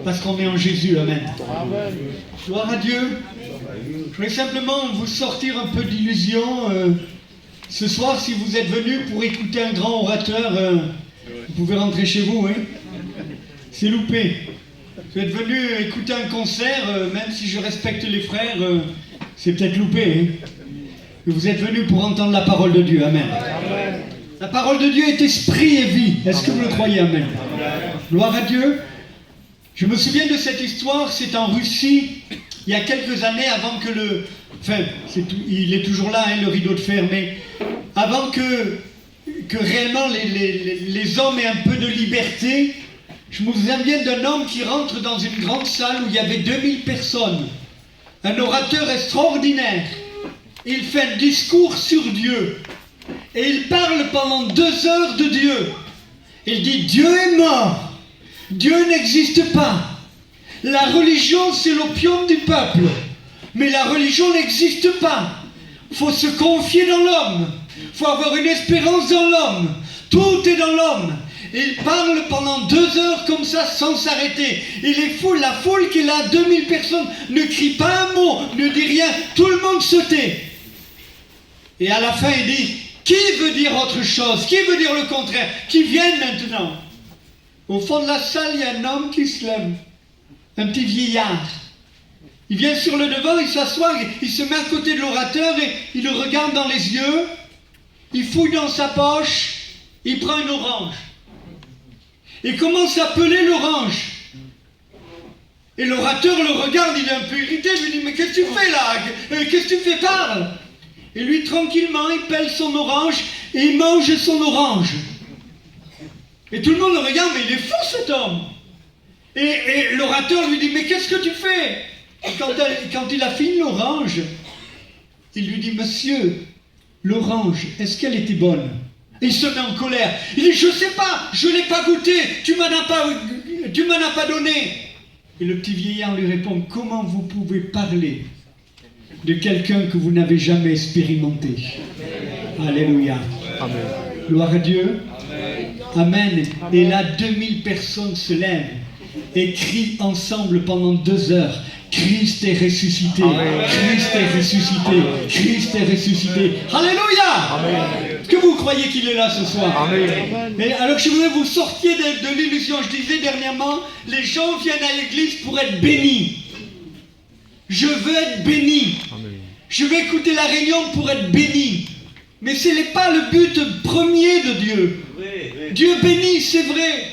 Parce qu'on est en Jésus, amen. Gloire à Dieu. Je voudrais simplement vous sortir un peu d'illusion. Ce soir, si vous êtes venus pour écouter un grand orateur, vous pouvez rentrer chez vous, hein. C'est loupé. Vous êtes venus écouter un concert, même si je respecte les frères, c'est peut-être loupé, hein. Vous êtes venus pour entendre la parole de Dieu, amen. La parole de Dieu est esprit et vie. Est-ce que vous le croyez, amen? Gloire à Dieu. Je me souviens de cette histoire, c'est en Russie, il y a quelques années, avant que le... Enfin, il est toujours là, hein, le rideau de fer, mais avant que réellement les hommes aient un peu de liberté, je me souviens d'un homme qui rentre dans une grande salle où il y avait 2000 personnes. Un orateur extraordinaire. Il fait un discours sur Dieu. Et il parle pendant 2 heures de Dieu. Il dit, Dieu est mort. Dieu n'existe pas. La religion, c'est l'opium du peuple. Mais la religion n'existe pas. Il faut se confier dans l'homme. Il faut avoir une espérance dans l'homme. Tout est dans l'homme. Et il parle pendant 2 heures comme ça, sans s'arrêter. Et la foule qui est là, 2000 personnes, ne crie pas un mot, ne dit rien. Tout le monde se tait. Et à la fin, il dit, qui veut dire autre chose? Qui veut dire le contraire? Qui vienne maintenant? Au fond de la salle, il y a un homme qui se lève. Un petit vieillard. Il vient sur le devant, il s'assoit, il se met à côté de l'orateur et il le regarde dans les yeux. Il fouille dans sa poche, il prend une orange. Il commence à peler l'orange. Et l'orateur le regarde, il est un peu irrité, il lui dit, mais qu'est-ce que tu fais là? Qu'est-ce que tu fais? Parle! Et lui, tranquillement, il pèle son orange et il mange son orange. Et tout le monde le regarde, mais il est fou cet homme. Et l'orateur lui dit, mais qu'est-ce que tu fais? Et quand il a fini l'orange, il lui dit, monsieur, l'orange, est-ce qu'elle était bonne? Et il se met en colère. Il dit, je ne sais pas, je ne l'ai pas goûté, tu m'en as pas donné. Et le petit vieillard lui répond, comment vous pouvez parler de quelqu'un que vous n'avez jamais expérimenté? Alléluia. Amen. Gloire à Dieu. Amen. Et là, 2000 personnes se lèvent et crient ensemble pendant 2 heures. Christ est ressuscité. Amen. Christ est ressuscité. Amen. Christ est ressuscité. Alléluia. Amen. Est-ce que vous croyez qu'il est là ce soir? Amen. Et alors que je voudrais vous sortir de l'illusion. Je disais dernièrement, les gens viennent à l'église pour être bénis. Je veux être béni. Amen. Je vais écouter la réunion pour être béni. Mais ce n'est pas le but premier de Dieu. Dieu bénit, c'est vrai.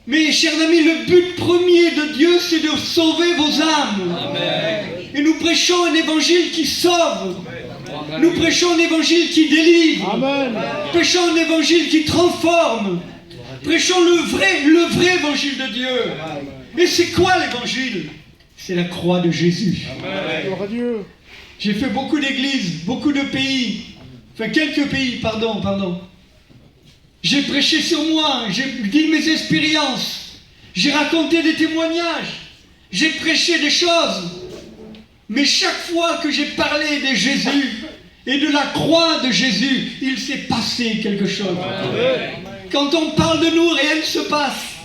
Mais chers amis, le but premier de Dieu, c'est de sauver vos âmes. Amen. Et nous prêchons un évangile qui sauve. Amen. Nous prêchons un évangile qui délivre. Amen. Nous prêchons un évangile qui transforme. Prêchons le vrai évangile de Dieu. Amen. Et c'est quoi l'évangile? C'est la croix de Jésus. Amen. J'ai fait beaucoup d'églises, beaucoup de pays. Enfin, quelques pays, pardon. J'ai prêché sur moi, j'ai dit mes expériences. J'ai raconté des témoignages. J'ai prêché des choses. Mais chaque fois que j'ai parlé de Jésus et de la croix de Jésus, il s'est passé quelque chose. Amen. Quand on parle de nous, rien ne se passe.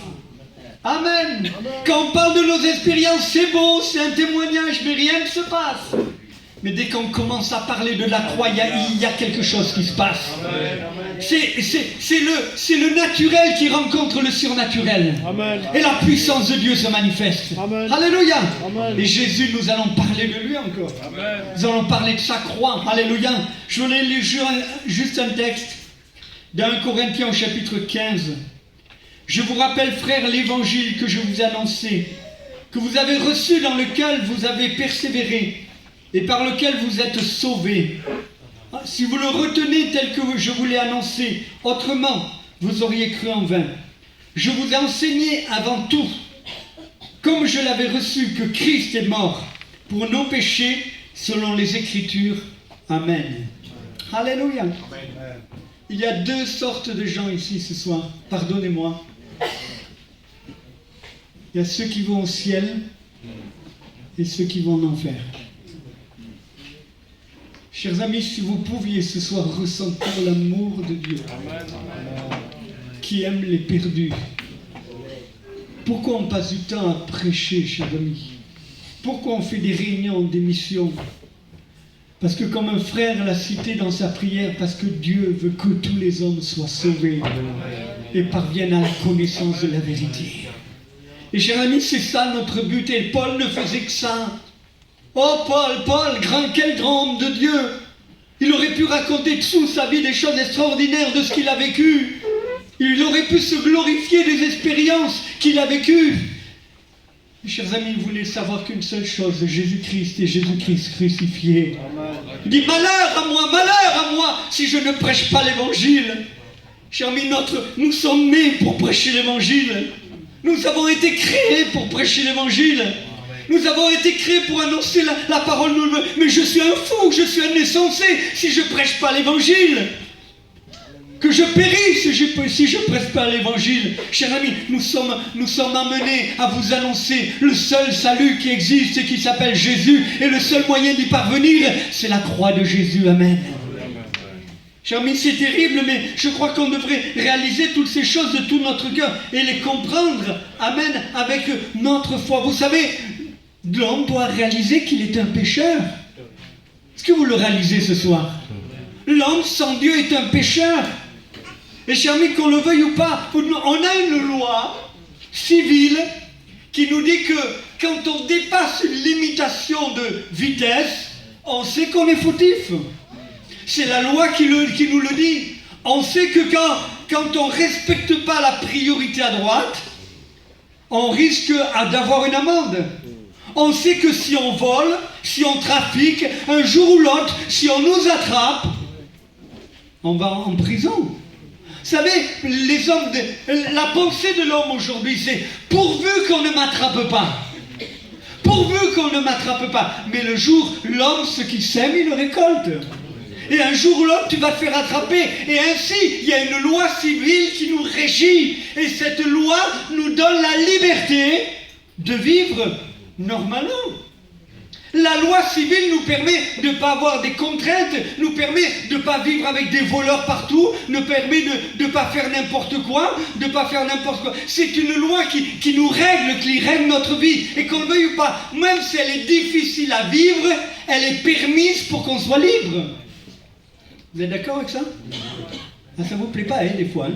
Amen. Amen. Quand on parle de nos expériences, c'est beau, c'est un témoignage, mais rien ne se passe. Mais dès qu'on commence à parler de la croix, il y a quelque chose qui se passe. C'est le naturel qui rencontre le surnaturel. Amen. Et la puissance de Dieu se manifeste. Amen. Alléluia. Amen. Et Jésus, nous allons parler de lui encore. Amen. Nous allons parler de sa croix. Alléluia. Je voulais lire juste un texte d'1 Corinthiens au chapitre 15. Je vous rappelle, frères, l'évangile que je vous ai annoncé, que vous avez reçu, dans lequel vous avez persévéré, et par lequel vous êtes sauvés. Si vous le retenez tel que je vous l'ai annoncé, autrement, vous auriez cru en vain. Je vous ai enseigné avant tout, comme je l'avais reçu, que Christ est mort pour nos péchés, selon les Écritures. Amen. Alléluia. Il y a 2 sortes de gens ici ce soir. Pardonnez-moi. Il y a ceux qui vont au ciel et ceux qui vont en enfer. Chers amis, si vous pouviez ce soir ressentir l'amour de Dieu qui aime les perdus, Pourquoi on passe du temps à prêcher, chers amis? Pourquoi on fait des réunions, des missions? Parce que comme un frère l'a cité dans sa prière, parce que Dieu veut que tous les hommes soient sauvés et parviennent à la connaissance de la vérité. Et chers amis, c'est ça notre but. Et Paul ne faisait que ça. Oh Paul, quel grand homme de Dieu! Il aurait pu raconter toute sa vie des choses extraordinaires de ce qu'il a vécu. Il aurait pu se glorifier des expériences qu'il a vécues. Mes chers amis, il voulait savoir qu'une seule chose, Jésus-Christ et Jésus-Christ crucifié. Il dit, malheur à moi, si je ne prêche pas l'évangile. Chers amis, nous sommes nés pour prêcher l'évangile. Nous avons été créés pour prêcher l'évangile. Nous avons été créés pour annoncer la parole. Mais je suis un fou, je suis un insensé si je ne prêche pas l'évangile. Que je périsse si je ne prêche pas l'évangile. Chers amis, nous sommes amenés à vous annoncer le seul salut qui existe et qui s'appelle Jésus. Et le seul moyen d'y parvenir, c'est la croix de Jésus. Amen. Chers amis, c'est terrible, mais je crois qu'on devrait réaliser toutes ces choses de tout notre cœur et les comprendre. Amen. Avec notre foi. Vous savez, l'homme doit réaliser qu'il est un pécheur. Est-ce que vous le réalisez ce soir? L'homme sans Dieu est un pécheur. Et chers amis, qu'on le veuille ou pas, on a une loi civile qui nous dit que quand on dépasse une limitation de vitesse, on sait qu'on est fautif. C'est la loi qui nous le dit. On sait que quand on ne respecte pas la priorité à droite, on risque d'avoir une amende. On sait que si on vole, si on trafique, un jour ou l'autre, si on nous attrape, on va en prison. Vous savez, la pensée de l'homme aujourd'hui, c'est pourvu qu'on ne m'attrape pas. Pourvu qu'on ne m'attrape pas. Mais le jour, l'homme, ce qu'il sème, il le récolte. Et un jour ou l'autre, tu vas te faire attraper. Et ainsi, il y a une loi civile qui nous régit. Et cette loi nous donne la liberté de vivre normalement. La loi civile nous permet de ne pas avoir des contraintes, nous permet de ne pas vivre avec des voleurs partout, nous permet de ne pas faire n'importe quoi, C'est une loi qui nous règle, qui règle notre vie. Et qu'on le veuille ou pas, même si elle est difficile à vivre, elle est permise pour qu'on soit libre. Vous êtes d'accord avec ça? Ça ne vous plaît pas, des fois.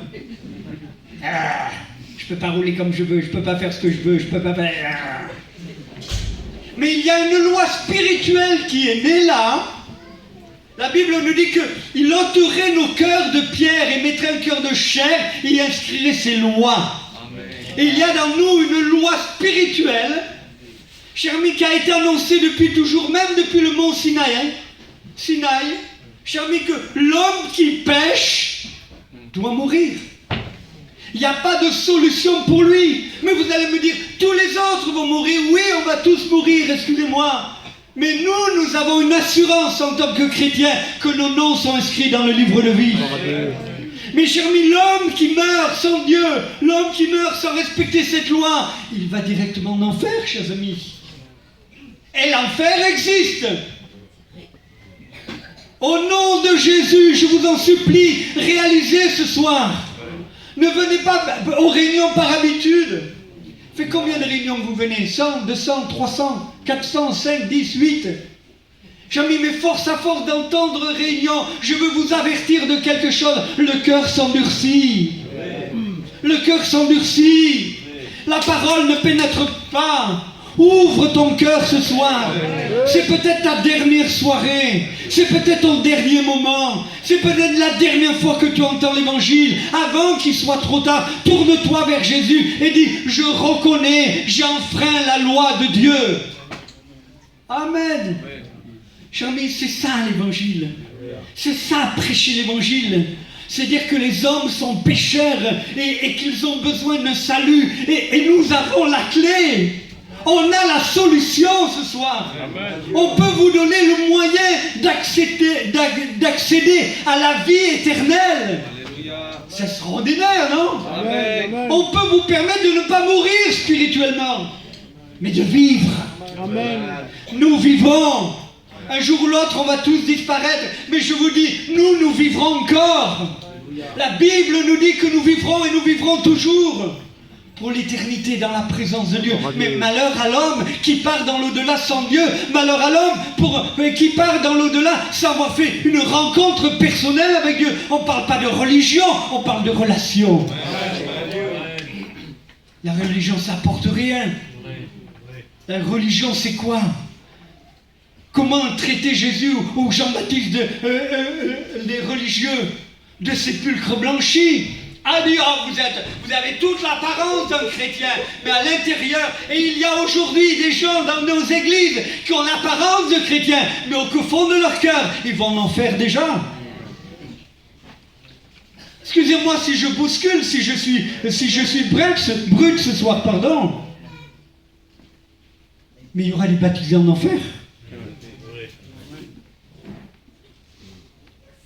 Je ne peux pas rouler comme je veux, je ne peux pas faire ce que je veux, je ne peux pas faire... Mais il y a une loi spirituelle qui est née là. La Bible nous dit qu'il ôterait nos cœurs de pierre et mettrait un cœur de chair et y inscrirait ses lois. Amen. Et il y a dans nous une loi spirituelle, cher ami, qui a été annoncée depuis toujours, même depuis le mont Sinaï. Cher ami, que l'homme qui pêche doit mourir. Il n'y a pas de solution pour lui. Mais vous allez me dire, tous les autres vont mourir. Oui, on va tous mourir, excusez-moi. Mais nous avons une assurance en tant que chrétiens que nos noms sont inscrits dans le livre de vie. Mes chers amis, l'homme qui meurt sans Dieu, l'homme qui meurt sans respecter cette loi, il va directement en enfer, chers amis. Et l'enfer existe. Au nom de Jésus, je vous en supplie, réalisez ce soir. Ne venez pas aux réunions par habitude. Fait combien de réunions que vous venez? 100, 200, 300, 400, 5, 10, 8. J'ai mis mes forces à force d'entendre réunions. Je veux vous avertir de quelque chose. Le cœur s'endurcit. Le cœur s'endurcit. La parole ne pénètre pas. Ouvre ton cœur ce soir. C'est peut-être ta dernière soirée. C'est peut-être ton dernier moment. C'est peut-être la dernière fois que tu entends l'évangile. Avant qu'il soit trop tard, tourne-toi vers Jésus et dis, je reconnais, j'ai enfreint la loi de Dieu. Amen. Chers amis, c'est ça l'évangile. C'est ça prêcher l'évangile. C'est-à-dire que les hommes sont pécheurs et qu'ils ont besoin d'un salut. Et nous avons la clé. On a la solution ce soir. Amen. On peut vous donner le moyen d'accéder à la vie éternelle. Alléluia. C'est extraordinaire, non? Amen. On peut vous permettre de ne pas mourir spirituellement, mais de vivre. Amen. Nous vivons. Un jour ou l'autre, on va tous disparaître. Mais je vous dis, nous vivrons encore. La Bible nous dit que nous vivrons et nous vivrons toujours. pour l'éternité dans la présence de Dieu. Mais malheur à l'homme qui part dans l'au-delà sans Dieu. Malheur à l'homme qui part dans l'au-delà sans avoir fait une rencontre personnelle avec Dieu. On ne parle pas de religion, on parle de relation. La religion, ça n'apporte rien. La religion, c'est quoi? Comment traiter Jésus ou Jean-Baptiste des religieux de sépulcres blanchis? Ah, dit, oh, vous avez toute l'apparence d'un chrétien, mais à l'intérieur, et il y a aujourd'hui des gens dans nos églises qui ont l'apparence de chrétiens, mais au fond de leur cœur, ils vont en enfer déjà. Excusez-moi si je bouscule, si je suis brut ce soir, pardon. Mais il y aura les baptisés en enfer.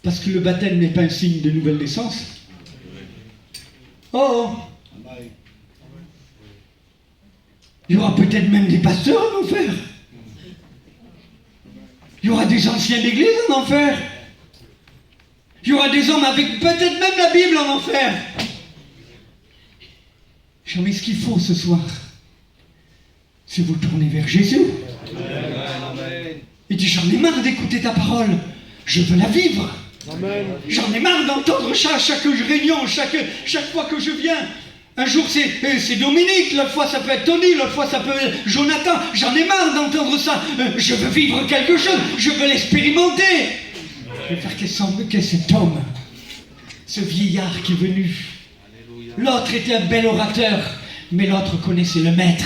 Parce que le baptême n'est pas un signe de nouvelle naissance. Oh! Il y aura peut-être même des pasteurs en enfer. Il y aura des anciens d'église en enfer. Il y aura des hommes avec peut-être même la Bible en enfer. Jamais ce qu'il faut ce soir, c'est vous tourner vers Jésus. Et dire, j'en ai marre d'écouter ta parole. Je veux la vivre. Amen. J'en ai marre d'entendre chaque réunion, chaque fois que je viens. Un jour c'est Dominique, l'autre fois ça peut être Tony, l'autre fois ça peut être Jonathan. J'en ai marre d'entendre ça. Je veux vivre quelque chose, je veux l'expérimenter. Je veux faire qu'est cet homme, ce vieillard qui est venu. L'autre était un bel orateur, mais l'autre connaissait le maître.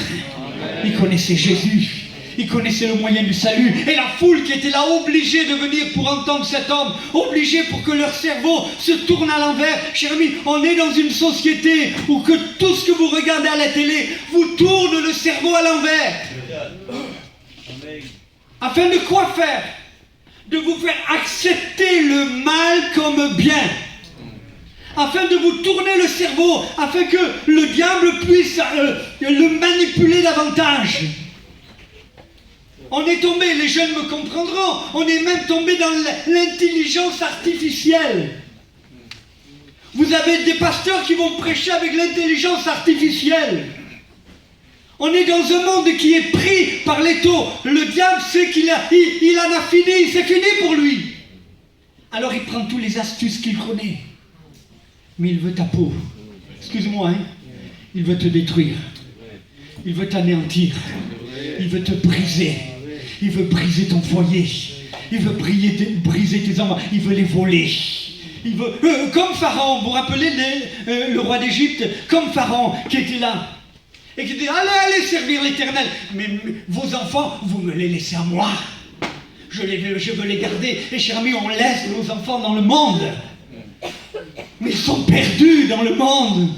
Il connaissait Jésus. Ils connaissaient le moyen du salut. Et la foule qui était là, obligée de venir pour entendre cet homme, obligée pour que leur cerveau se tourne à l'envers. Cher ami, on est dans une société où que tout ce que vous regardez à la télé vous tourne le cerveau à l'envers. Afin de quoi faire? De vous faire accepter le mal comme bien. Afin de vous tourner le cerveau, afin que le diable puisse le manipuler davantage. On est tombé, les jeunes me comprendront, on est même tombé dans l'intelligence artificielle. Vous avez des pasteurs qui vont prêcher avec l'intelligence artificielle. On est dans un monde qui est pris par l'étau. Le diable sait qu'il en a fini, c'est fini pour lui. Alors il prend toutes les astuces qu'il connaît. Mais il veut ta peau. Excuse-moi, hein. Il veut te détruire. Il veut t'anéantir. Il veut te briser. Il veut briser ton foyer. Il veut briser tes enfants. Il veut les voler. Il veut, comme Pharaon, vous vous rappelez le roi d'Égypte, comme Pharaon qui était là. Et qui dit, allez servir l'Éternel. Mais vos enfants, vous me les laissez à moi. Je veux les garder. Et cher ami, on laisse nos enfants dans le monde. Mais ils sont perdus dans le monde.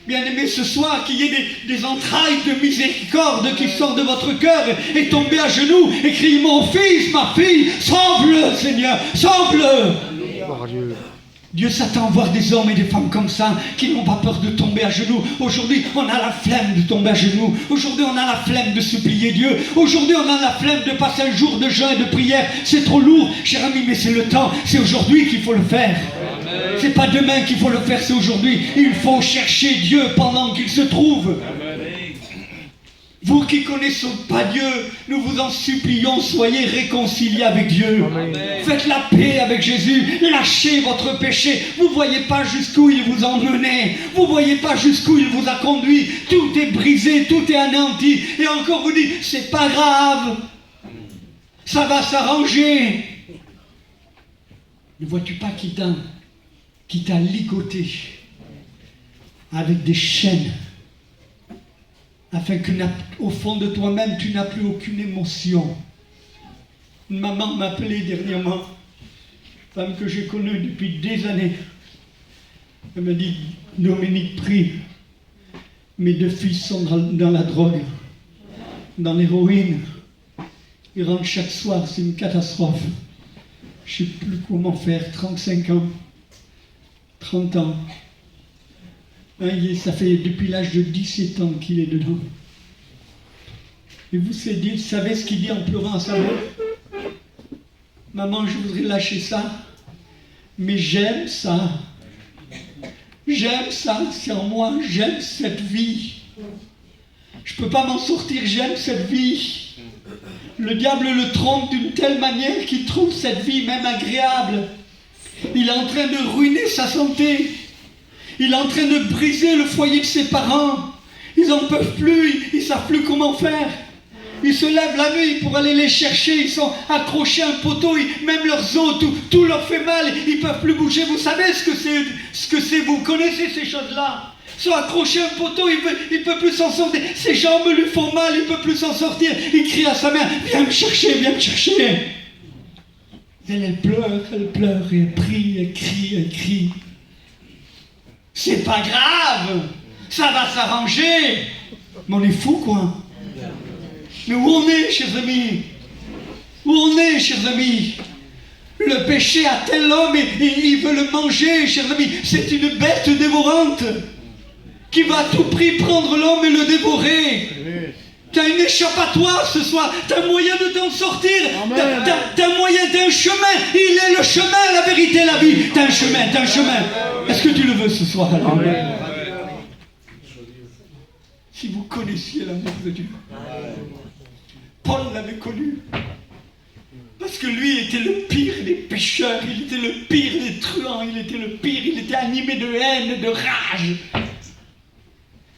Bien-aimés, ce soir, qu'il y ait des entrailles de miséricorde qui sortent de votre cœur et tombez à genoux et criez, mon fils, ma fille, sauve-le, Seigneur, sauve-le. Dieu s'attend à voir des hommes et des femmes comme ça, qui n'ont pas peur de tomber à genoux. Aujourd'hui, on a la flemme de tomber à genoux. Aujourd'hui, on a la flemme de supplier Dieu. Aujourd'hui, on a la flemme de passer un jour de jeûne et de prière. C'est trop lourd, cher ami, mais c'est le temps. C'est aujourd'hui qu'il faut le faire. C'est pas demain qu'il faut le faire, c'est aujourd'hui. Il faut chercher Dieu pendant qu'il se trouve. Vous qui connaissez pas Dieu, nous vous en supplions, soyez réconciliés avec Dieu. Amen. Faites la paix avec Jésus, lâchez votre péché. Vous ne voyez pas jusqu'où il vous a emmené, vous ne voyez pas jusqu'où il vous a conduit. Tout est brisé, tout est anéanti. Et encore vous dites, c'est pas grave, ça va s'arranger. Ne vois-tu pas qui t'a ligoté avec des chaînes, afin qu'au fond de toi-même, tu n'as plus aucune émotion. Une maman m'a appelé dernièrement, femme que j'ai connue depuis des années. Elle m'a dit, Dominique, prie. Mes 2 fils sont dans la drogue, dans l'héroïne. Ils rentrent chaque soir, c'est une catastrophe. Je ne sais plus comment faire, 35 ans, 30 ans. Ça fait depuis l'âge de 17 ans qu'il est dedans. Et vous savez ce qu'il dit en pleurant à sa mère? Maman, je voudrais lâcher ça, mais j'aime ça. J'aime ça, c'est en moi, j'aime cette vie. Je ne peux pas m'en sortir, j'aime cette vie. Le diable le trompe d'une telle manière qu'il trouve cette vie même agréable. Il est en train de ruiner sa santé. Il est en train de briser le foyer de ses parents. Ils n'en peuvent plus, ils ne savent plus comment faire. Ils se lèvent la nuit pour aller les chercher. Ils sont accrochés à un poteau, même leurs os, tout leur fait mal. Ils ne peuvent plus bouger. Vous savez ce que c'est, vous connaissez ces choses-là. Ils sont accrochés à un poteau, il ne peut plus s'en sortir. Ses jambes lui font mal, il ne peut plus s'en sortir. Il crie à sa mère, viens me chercher, viens me chercher. Elle pleure, et elle prie, elle crie, elle crie. C'est pas grave, ça va s'arranger. Mais on est fous, quoi. Mais où on est, chers amis? Où on est, chers amis? Le péché a tel homme et il veut le manger, chers amis. C'est une bête dévorante qui va à tout prix prendre l'homme et le dévorer. Tu as une échappatoire ce soir, tu as un moyen de t'en sortir, tu as un moyen, tu as un chemin. Il est le chemin, la vérité, la vie. Tu as un chemin, tu as un chemin. Est-ce que tu le veux ce soir? Amen. Si vous connaissiez l'amour de Dieu. Paul l'avait connu. Parce que lui était le pire des pécheurs, il était le pire des truands, il était le pire, il était animé de haine, de rage.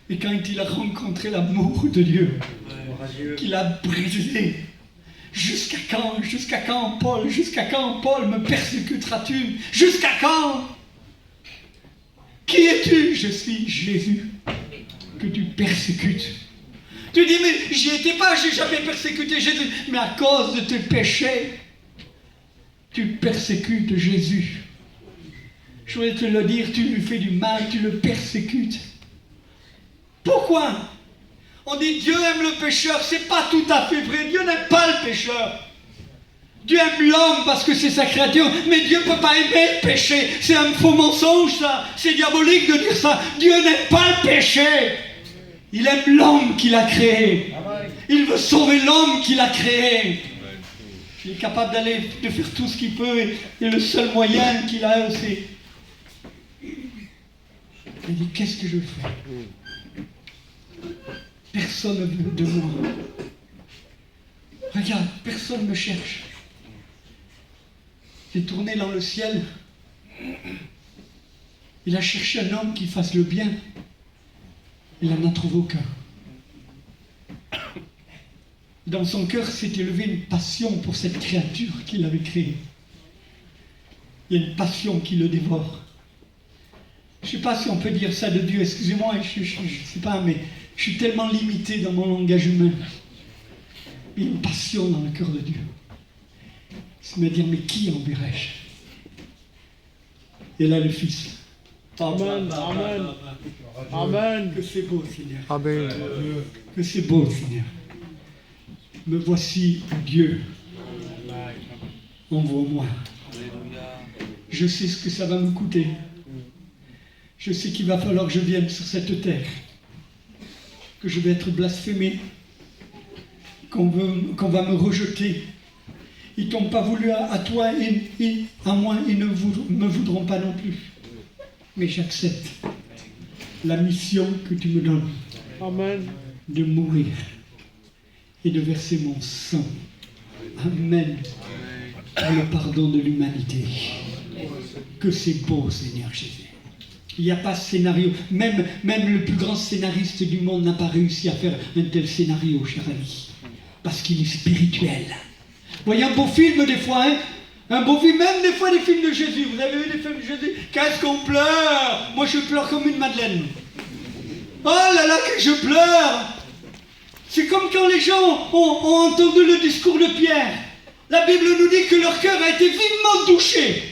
Et quand il a rencontré l'amour de Dieu, qu'il a brisé, jusqu'à quand, Paul, me persécuteras-tu? Jusqu'à quand? Qui es-tu? Je suis Jésus, que tu persécutes. Tu dis, mais j'y étais pas, j'ai jamais persécuté Jésus. Mais à cause de tes péchés, tu persécutes Jésus. Je voulais te le dire, tu lui fais du mal, tu le persécutes. Pourquoi? On dit Dieu aime le pécheur, c'est pas tout à fait vrai. Dieu n'aime pas le pécheur. Dieu aime l'homme parce que c'est sa créature, mais Dieu ne peut pas aimer le péché. C'est un faux mensonge, ça. C'est diabolique de dire ça. Dieu n'aime pas le péché. Il aime l'homme qu'il a créé. Il veut sauver l'homme qu'il a créé. Il est capable de faire tout ce qu'il peut et le seul moyen qu'il a, c'est... Il dit, qu'est-ce que je fais? Personne ne veut de moi. Regarde, personne ne me cherche. J'ai tourné dans le ciel. Il a cherché un homme qui fasse le bien. Il n'en a trouvé aucun. Dans son cœur s'est élevée une passion pour cette créature qu'il avait créée. Il y a une passion qui le dévore. Je ne sais pas si on peut dire ça de Dieu, excusez-moi, je ne sais pas, mais je suis tellement limité dans mon langage humain. Il y a une passion dans le cœur de Dieu. C'est me dire, mais qui enverrai-je? Et là, le Fils. Amen, amen, amen. Que c'est beau, Seigneur. Amen. Que c'est beau, Seigneur. Me voici, Dieu. Envoie-moi. Je sais ce que ça va me coûter. Je sais qu'il va falloir que je vienne sur cette terre. Que je vais être blasphémé. Qu'on va me rejeter. Ils t'ont pas voulu à toi et à moi, ils ne me voudront pas non plus. Mais j'accepte la mission que tu me donnes. Amen. De mourir et de verser mon sang. Amen. Pour le pardon de l'humanité. Que c'est beau, Seigneur Jésus. Il n'y a pas de scénario. Même le plus grand scénariste du monde n'a pas réussi à faire un tel scénario, cher ami. Parce qu'il est spirituel. Vous voyez un beau film des fois, hein? Un beau film, même des fois des films de Jésus. Vous avez vu des films de Jésus? Qu'est-ce qu'on pleure? Moi je pleure comme une madeleine. Oh là là, que je pleure! C'est comme quand les gens ont entendu le discours de Pierre. La Bible nous dit que leur cœur a été vivement touché.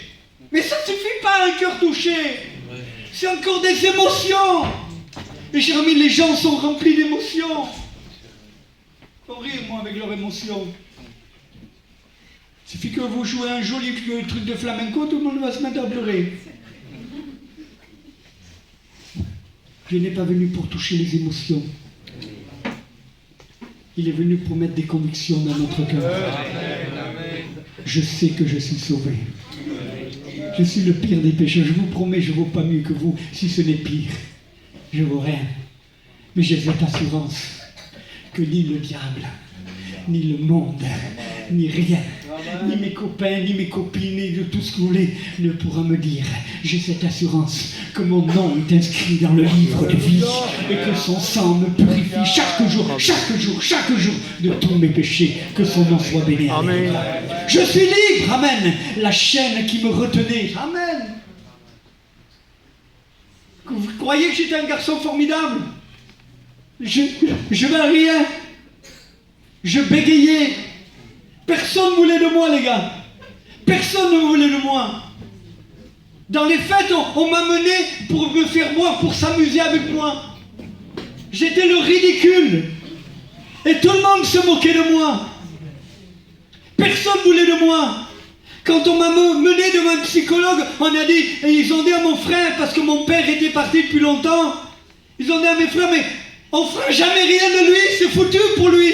Mais ça ne suffit pas un cœur touché. C'est encore des émotions. Et cher ami, les gens sont remplis d'émotions. Faut rire, moi, avec leurs émotions. Il suffit que vous jouez un joli truc de flamenco, tout le monde va se mettre à pleurer. Je n'ai pas venu pour toucher les émotions. Il est venu pour mettre des convictions dans notre cœur. Je sais que je suis sauvé. Je suis le pire des pécheurs. Je vous promets, je ne vaux pas mieux que vous, si ce n'est pire. Je vaux rien. Mais j'ai cette assurance que ni le diable, ni le monde, ni rien, ni mes copains, ni mes copines, ni de tout ce que vous voulez, ne pourra me dire. J'ai cette assurance que mon nom est inscrit dans le livre de vie et que son sang me purifie chaque jour de tous mes péchés. Que son nom soit béni. Amen. Je suis libre. Amen. La chaîne qui me retenait. Amen. Vous croyez que j'étais un garçon formidable? Je n'avais rien. Je bégayais. Personne ne voulait de moi, les gars. Personne ne voulait de moi. Dans les fêtes, on m'a mené pour me faire boire, pour s'amuser avec moi. J'étais le ridicule. Et tout le monde se moquait de moi. Personne ne voulait de moi. Quand on m'a mené devant un psychologue, on a dit, et ils ont dit à mon frère, parce que mon père était parti depuis longtemps, ils ont dit à mes frères, mais on ne fera jamais rien de lui, c'est foutu pour lui.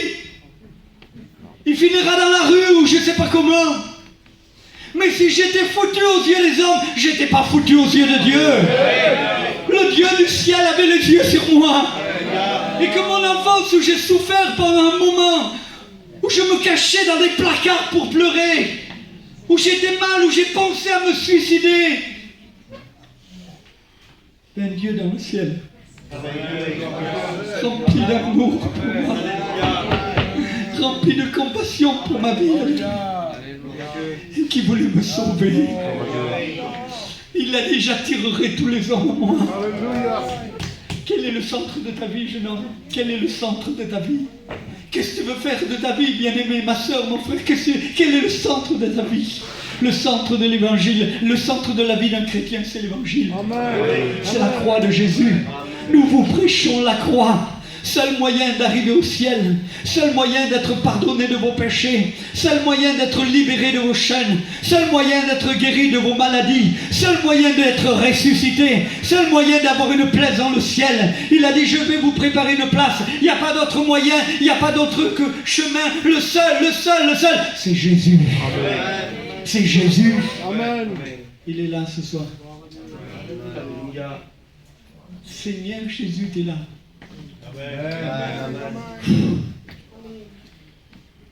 Il finira dans la rue ou je ne sais pas comment. Mais si j'étais foutu aux yeux des hommes, j'étais pas foutu aux yeux de Dieu. Le Dieu du ciel avait les yeux sur moi. Et que mon enfance où j'ai souffert pendant un moment, où je me cachais dans des placards pour pleurer, où j'étais mal, où j'ai pensé à me suicider. Un Dieu dans le ciel, rempli d'amour pour moi, rempli de compassion pour ma vie, et qui voulait me sauver. Il a dit, j'attirerai tous les hommes à moi. Quel est le centre de ta vie, jeune homme? Quel est le centre de ta vie? Qu'est-ce que tu veux faire de ta vie, bien-aimé, ma soeur, mon frère? Quel est le centre de ta vie? Le centre de l'évangile, le centre de la vie d'un chrétien, c'est l'évangile. C'est la croix de Jésus. Nous vous prêchons la croix. Seul moyen d'arriver au ciel, seul moyen d'être pardonné de vos péchés, seul moyen d'être libéré de vos chaînes, seul moyen d'être guéri de vos maladies, seul moyen d'être ressuscité, seul moyen d'avoir une place dans le ciel. Il a dit, je vais vous préparer une place. Il n'y a pas d'autre moyen, il n'y a pas d'autre chemin. Le seul, c'est Jésus. Amen. C'est Jésus. Amen. Il est là ce soir. Seigneur Jésus, tu es là. Amen.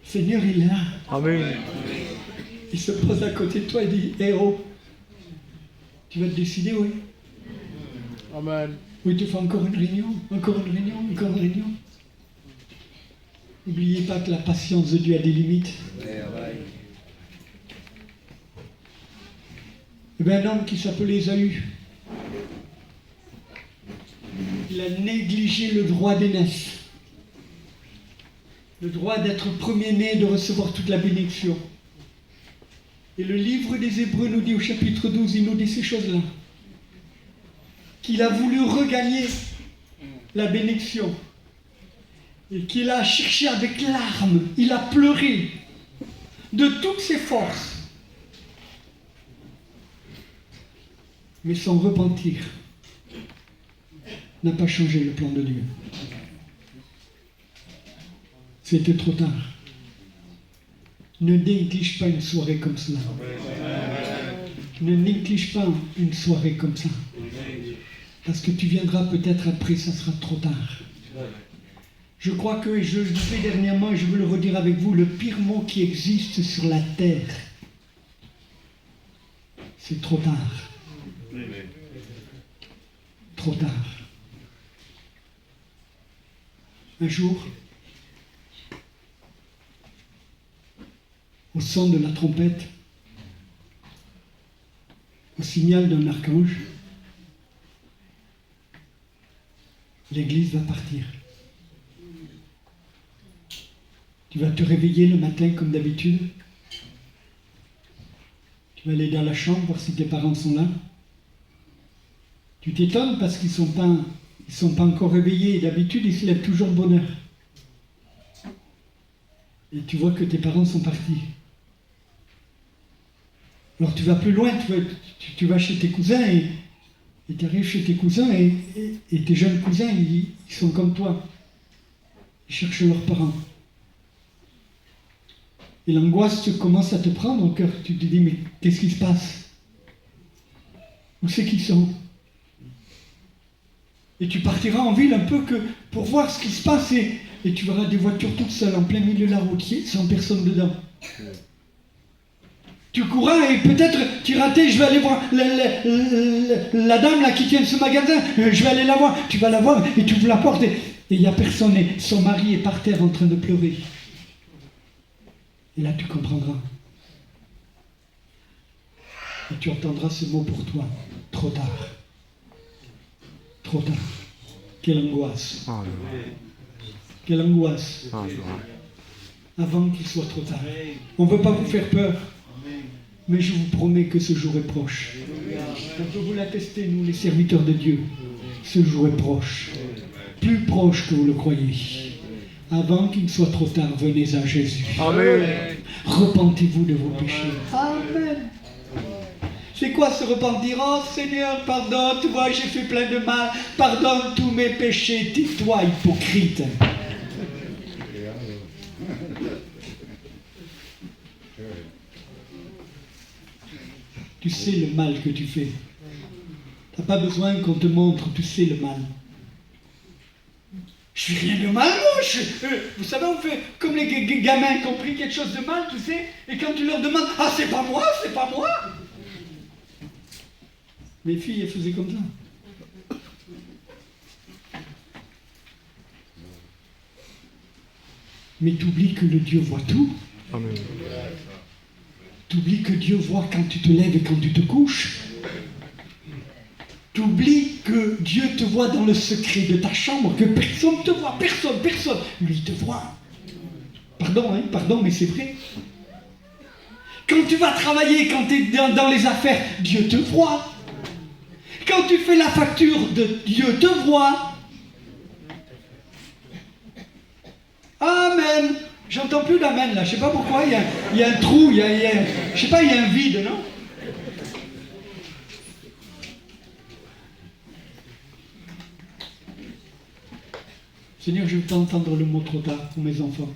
Seigneur, il est là. Amen. Il se pose à côté de toi et dit, hé oh, tu vas te décider, oui. Amen. Oui, tu fais encore une réunion, encore une réunion, encore une réunion. N'oubliez pas que la patience de Dieu a des limites. Il y avait un homme qui s'appelait Ésaü. Il a négligé le droit d'aînesse, le droit d'être premier-né, de recevoir toute la bénédiction. Et le livre des Hébreux nous dit au chapitre 12, il nous dit ces choses-là, qu'il a voulu regagner la bénédiction et qu'il a cherché avec larmes, il a pleuré de toutes ses forces, mais sans repentir. N'a pas changé le plan de Dieu. C'était trop tard. Ne néglige pas une soirée comme cela. Ne néglige pas une soirée comme ça. Parce que tu viendras peut-être après, ça sera trop tard. Je crois que, et je le disais dernièrement, et je veux le redire avec vous, le pire mot qui existe sur la terre, c'est trop tard. Trop tard. Un jour, au son de la trompette, au signal d'un archange, l'Église va partir. Tu vas te réveiller le matin comme d'habitude. Tu vas aller dans la chambre voir si tes parents sont là. Tu t'étonnes parce qu'ils ne sont pas encore réveillés. D'habitude, ils se lèvent toujours de bonne heure. Et tu vois que tes parents sont partis. Alors tu vas plus loin, tu vas chez tes cousins et tu arrives chez tes cousins et tes jeunes cousins, ils sont comme toi. Ils cherchent leurs parents. Et l'angoisse commence à te prendre au cœur. Tu te dis, mais qu'est-ce qui se passe? Où c'est qu'ils sont? Et tu partiras en ville un peu que pour voir ce qui se passe et tu verras des voitures toutes seules en plein milieu de la route, sans personne dedans. Tu courras et peut-être tu ratais, je vais aller voir la dame là qui tient ce magasin, je vais aller la voir. Tu vas la voir et tu ouvres la porte et il n'y a personne et son mari est par terre en train de pleurer. Et là tu comprendras. Et tu entendras ce mot pour toi. Trop tard. Trop tard. Quelle angoisse. Quelle angoisse. Avant qu'il soit trop tard. On ne veut pas vous faire peur. Mais je vous promets que ce jour est proche. On peut vous l'attester, nous les serviteurs de Dieu. Ce jour est proche. Plus proche que vous le croyez. Avant qu'il ne soit trop tard, venez à Jésus. Amen. Repentez-vous de vos péchés. Amen. C'est quoi se repentir? Oh Seigneur, pardonne, tu vois, j'ai fait plein de mal. Pardonne tous mes péchés. Tais-toi, hypocrite. Tu sais le mal que tu fais. Tu n'as pas besoin qu'on te montre, tu sais le mal. Je fais rien de mal, moi. Vous savez, on fait comme les gamins qui ont pris quelque chose de mal, tu sais, et quand tu leur demandes, ah, c'est pas moi, c'est pas moi. Mes filles, elles faisaient comme ça. Mais tu oublies que le Dieu voit tout. Amen. Tu oublies que Dieu voit quand tu te lèves et quand tu te couches. Tu oublies que Dieu te voit dans le secret de ta chambre, que personne ne te voit, personne. Lui te voit. Pardon, mais c'est vrai. Quand tu vas travailler, quand tu es dans les affaires, Dieu te voit. Quand tu fais la facture, Dieu te voit. Amen. J'entends plus d'amen là, je sais pas pourquoi, il y a un trou, je sais pas, il y a un vide, non? Seigneur, je veux pas entendre le mot trop tard pour mes enfants.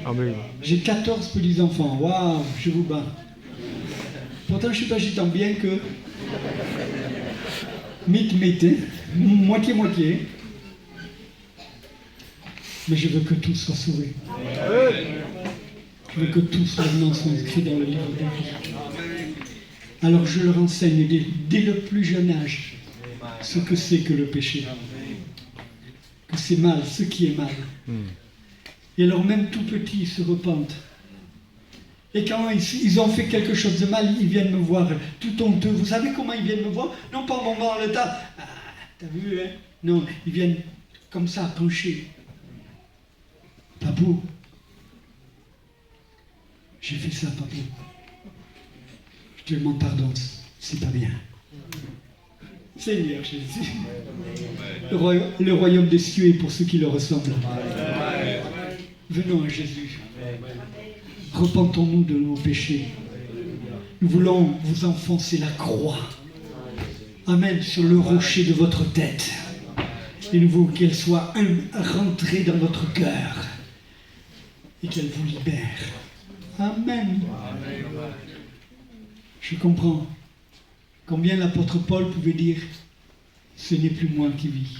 Amen. J'ai 14 petits-enfants, waouh, je vous bats. Pourtant, je suis pas tant bien que... Mythe, moitié. Mais je veux que tous soient sauvés. Je veux que tous leurs noms soient inscrits dans le livre de vie. Alors je leur enseigne dès le plus jeune âge ce que c'est que le péché. Que c'est mal, ce qui est mal. Et alors même tout petits, ils se repentent. Et quand ils ont fait quelque chose de mal, ils viennent me voir tout honteux. Vous savez comment ils viennent me voir? Non pas en moment le temps. Ah, t'as vu, hein? Non, ils viennent comme ça, penchés. Papou, j'ai fait ça, papou. Je te demande pardon, c'est pas bien. Seigneur Jésus, le royaume des cieux est pour ceux qui le ressemblent. Venons à Jésus. Repentons-nous de nos péchés. Nous voulons vous enfoncer la croix. Amen, sur le rocher de votre tête. Et nous voulons qu'elle soit rentrée dans votre cœur. Et qu'elle vous libère. Amen. Je comprends combien l'apôtre Paul pouvait dire « Ce n'est plus moi qui vis ».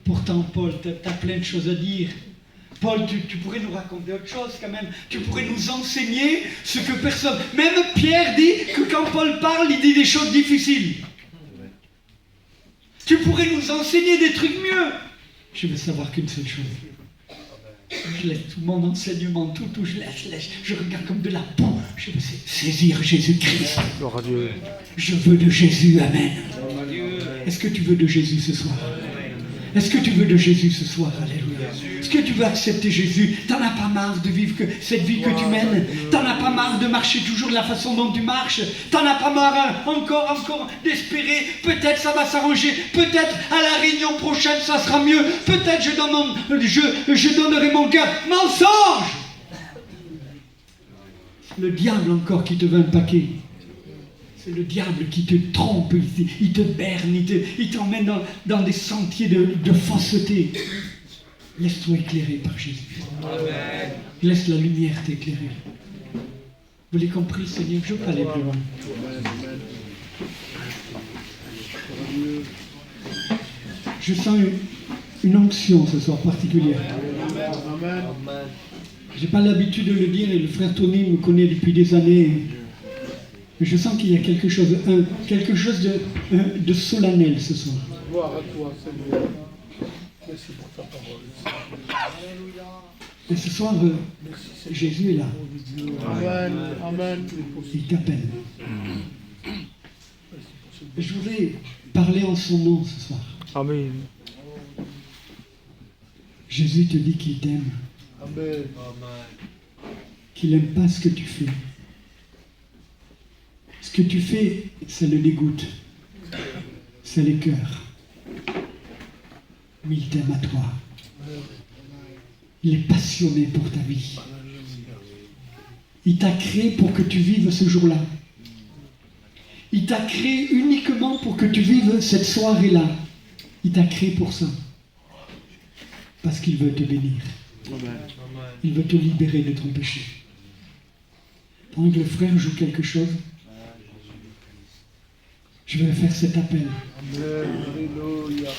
Pourtant, Paul, tu as plein de choses à dire. Paul, tu pourrais nous raconter autre chose quand même. Tu pourrais nous enseigner ce que personne... Même Pierre dit que quand Paul parle, il dit des choses difficiles. Tu pourrais nous enseigner des trucs mieux. Je veux savoir qu'une seule chose. Je laisse tout mon enseignement, tout je laisse. Je regarde comme de la boue. Je veux saisir Jésus-Christ. Gloire à Dieu. Je veux de Jésus, amen. Est-ce que tu veux de Jésus ce soir? Est-ce que tu veux de Jésus ce soir? Alléluia. Est-ce que tu veux accepter Jésus? T'en as pas marre de vivre cette vie que tu mènes? T'en as pas marre de marcher toujours de la façon dont tu marches? T'en as pas marre encore d'espérer? Peut-être ça va s'arranger. Peut-être à la réunion prochaine ça sera mieux. Peut-être je donnerai mon cœur. Mensonge! Le diable encore qui te veut un paquet. C'est le diable qui te trompe, il te berne, il t'emmène dans des sentiers de fausseté. Laisse-toi éclairer par Jésus. Amen. Laisse la lumière t'éclairer. Vous l'avez compris, Seigneur, je ne veux pas aller plus loin. Je sens une onction ce soir particulière. Amen. J'ai pas l'habitude de le dire et le frère Tony me connaît depuis des années. Mais je sens qu'il y a quelque chose de solennel ce soir. Gloire à toi, Seigneur. Merci pour ta parole. Et ce soir, Merci, Seigneur. Jésus est là. Amen. Amen. Il t'appelle. Merci pour ce Et je voudrais parler en son nom ce soir. Amen. Jésus te dit qu'il t'aime, Amen. qu'il n'aime pas ce que tu fais. Ce que tu fais, ça le dégoûte. C'est les cœurs. Mais il t'aime à toi. Il est passionné pour ta vie. Il t'a créé pour que tu vives ce jour-là. Il t'a créé uniquement pour que tu vives cette soirée-là. Il t'a créé pour ça. Parce qu'il veut te bénir. Il veut te libérer de ton péché. Pendant que le frère joue quelque chose, je vais faire cet appel. Amen. Alléluia.